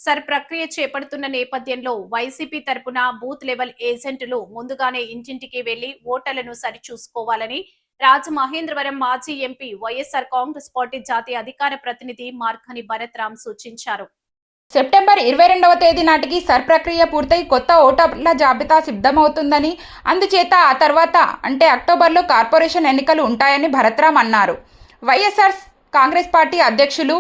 Sir ప్రక్రియ చేపడుతున్న నేపథ్యంలో వైసీపీ తరపున బూత్ లెవెల్ ఏజెంట్లు ముందుగానే ఇంటింటికి వెళ్లి ఓటర్లను సరిచూసుకోవాలని రాజమహేంద్రవరం మాజీ ఎంపీ వైఎస్ఆర్ కాంగ్రెస్ పార్టీ జాతీయ అధికార ప్రతినిధి మార్కని భరత్ రామ్ సూచించారు. సెప్టెంబర్ 22వ తేదీ నాటికి సర్ ప్రక్రియ పూర్తయి కొత్త ఓటర్ల జాబితా సిద్ధమవుతుందని, అందుచేత ఆ తర్వాత అంటే అక్టోబర్లో కార్పొరేషన్ ఎన్నికలు ఉంటాయని భరత్రామ్ అన్నారు. వైఎస్ఆర్ కాంగ్రెస్ పార్టీ అధ్యక్షులు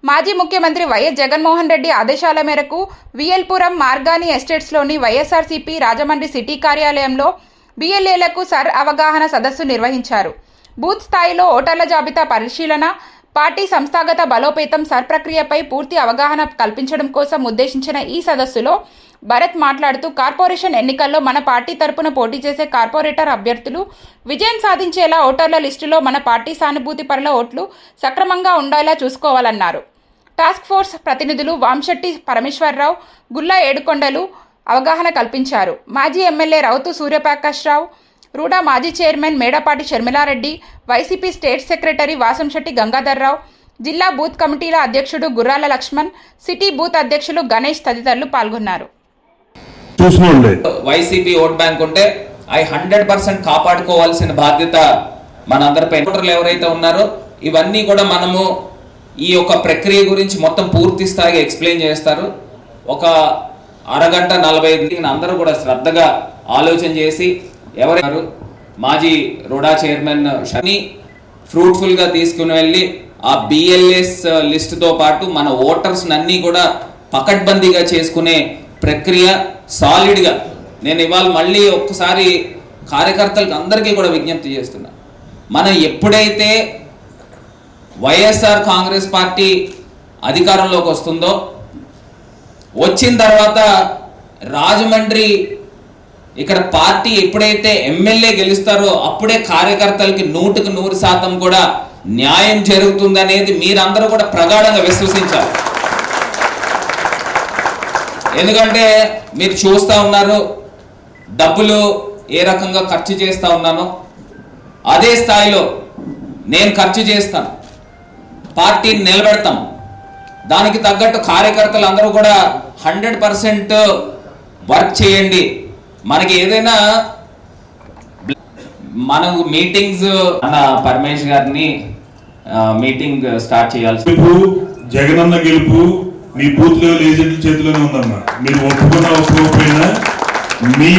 మాజీ ముఖ్యమంత్రి వైఎస్ జగన్మోహన్ రెడ్డి ఆదేశాల మేరకు విఎల్పురం మార్గాని ఎస్టేట్స్లోని వైఎస్ఆర్సీపీ రాజమండ్రి సిటీ కార్యాలయంలో బిఎల్ఏలకు సర్ అవగాహన సదస్సు నిర్వహించారు. బూత్ స్థాయిలో ఓటర్ల జాబితా పరిశీలన, పార్టీ సంస్థాగత బలోపేతం, సర్ ప్రక్రియపై పూర్తి అవగాహన కల్పించడం కోసం ఉద్దేశించిన ఈ సదస్సులో భరత్ మాట్లాడుతూ, కార్పొరేషన్ ఎన్నికల్లో మన పార్టీ తరపున పోటీ చేసే కార్పొరేటర్ అభ్యర్థులు విజయం సాధించేలా ఓటర్ల లిస్టులో మన పార్టీ సానుభూతి పరుల ఓట్లు సక్రమంగా ఉండేలా చూసుకోవాలన్నారు. టాస్క్ ఫోర్స్ ప్రతినిధులు వాంశెట్టి పరమేశ్వరరావు, గుల్లా ఏడుకొండలు అవగాహన కల్పించారు. మాజీ ఎమ్మెల్యే రౌతు సూర్యప్రకాష్ రావు, రూడా మాజీ chairman Medapati Sharmila Reddy, YCP state secretary Vasamsetti Gangadhar Rao, జిల్లా బూత్ కమిటీల అధ్యక్షుడు గుర్రాల లక్ష్మణ్, సిటీ బూత్ అధ్యక్షులు గణేష్ తదితరులు పాల్గొన్నారు. వైసీపీ ఓట్ బ్యాంక్ ఉంటే 100% కాపాడుకోవాల్సిన బాధ్యత మనందరిపై. ఓటర్లు ఎవరైతే ఉన్నారో ఇవన్నీ కూడా మనము ఈ యొక్క ప్రక్రియ గురించి మొత్తం పూర్తి స్థాయిగా ఎక్స్ప్లెయిన్ చేస్తారు. ఒక అరగంట 45 అందరూ కూడా శ్రద్ధగా ఆలోచన చేసి ఎవరైనా మాజీ రుడా చైర్మన్ షని ఫ్రూట్ఫుల్గా తీసుకుని వెళ్ళి ఆ బిఎల్ఎస్ లిస్టుతో పాటు మన ఓటర్స్ అన్నీ కూడా పకడ్బందీగా చేసుకునే ప్రక్రియ సాలిడ్గా నేను ఇవాళ మళ్ళీ ఒక్కసారి కార్యకర్తలకు అందరికీ కూడా విజ్ఞప్తి చేస్తున్నా. మనం ఎప్పుడైతే వైఎస్ఆర్ కాంగ్రెస్ పార్టీ అధికారంలోకి వస్తుందో, వచ్చిన తర్వాత రాజమండ్రి ఇక్కడ పార్టీ ఎప్పుడైతే ఎమ్మెల్యే గెలుస్తారో అప్పుడే కార్యకర్తలకి 100% కూడా న్యాయం జరుగుతుందనేది మీరందరూ కూడా ప్రగాఢంగా విశ్వసించాలి. ఎందుకంటే మీరు చూస్తూ ఉన్నారు డబ్బులు ఏ రకంగా ఖర్చు చేస్తూ ఉన్నానో అదే స్థాయిలో నేను ఖర్చు చేస్తాను, పార్టీని నిలబెడతాం. దానికి తగ్గట్టు కార్యకర్తలు అందరూ కూడా 100% వర్క్ చేయండి. మనకి ఏదైనా మనం మీటింగ్స్ మన పరమేష్ గారిని మీటింగ్ స్టార్ట్ చేయాల్సి. జగనన్న గెలుపు మీ బూత్ లెవెల్ ఏజెంట్ల చేతిలోనే ఉందమ్మా. మీరు ఒప్పుకున్నా ఒప్పుకోకపోయినా మీ